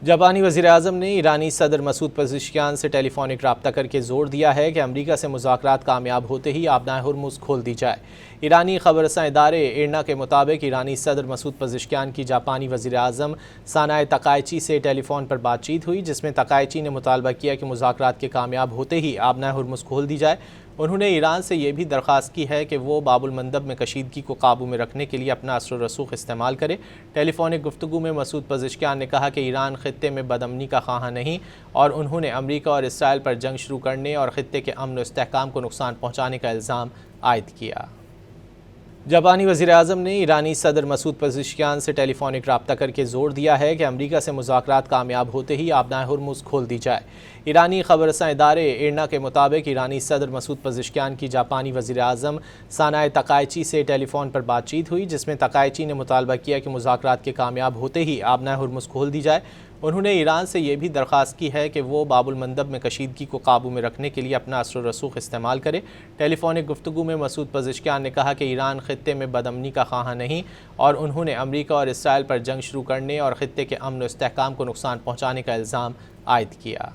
جاپانی وزیراعظم نے ایرانی صدر مسعود پزشکیان سے ٹیلی فونک رابطہ کر کے زور دیا ہے کہ امریکہ سے مذاکرات کامیاب ہوتے ہی آبنائے ہرمز کھول دی جائے۔ ایرانی خبر رساں ادارے ایرنا کے مطابق ایرانی صدر مسعود پزشکیان کی جاپانی وزیراعظم سانائے تکائچی سے ٹیلی فون پر بات چیت ہوئی، جس میں تکائچی نے مطالبہ کیا کہ مذاکرات کے کامیاب ہوتے ہی آبنائے ہرمز کھول دی جائے۔ انہوں نے ایران سے یہ بھی درخواست کی ہے کہ وہ باب المندب میں کشیدگی کو قابو میں رکھنے کے لیے اپنا اثر و رسوخ استعمال کرے۔ ٹیلی فونک گفتگو میں مسعود پزشکیان نے کہا کہ ایران خطے میں بدامنی کا خواہاں نہیں، اور انہوں نے امریکہ اور اسرائیل پر جنگ شروع کرنے اور خطے کے امن و استحکام کو نقصان پہنچانے کا الزام عائد کیا۔ جاپانی وزیراعظم نے ایرانی صدر مسعود پزشکیان سے ٹیلی فونک رابطہ کر کے زور دیا ہے کہ امریکہ سے مذاکرات کامیاب ہوتے ہی آبنائے ہرمز کھول دی جائے۔ ایرانی خبر رساں ادارے ایرنا کے مطابق ایرانی صدر مسعود پزشکیان کی جاپانی وزیراعظم سانائے تکائچی سے ٹیلی فون پر بات چیت ہوئی، جس میں تکائچی نے مطالبہ کیا کہ مذاکرات کے کامیاب ہوتے ہی آبنائے ہرمز کھول دی جائے۔ انہوں نے ایران سے یہ بھی درخواست کی ہے کہ وہ باب المندب میں کشیدگی کو قابو میں رکھنے کے لیے اپنا اثر و رسوخ استعمال کرے۔ ٹیلی فونک گفتگو میں مسعود پزشکیان نے کہا کہ ایران خطے میں بدامنی کا خواہاں نہیں، اور انہوں نے امریکہ اور اسرائیل پر جنگ شروع کرنے اور خطے کے امن و استحکام کو نقصان پہنچانے کا الزام عائد کیا۔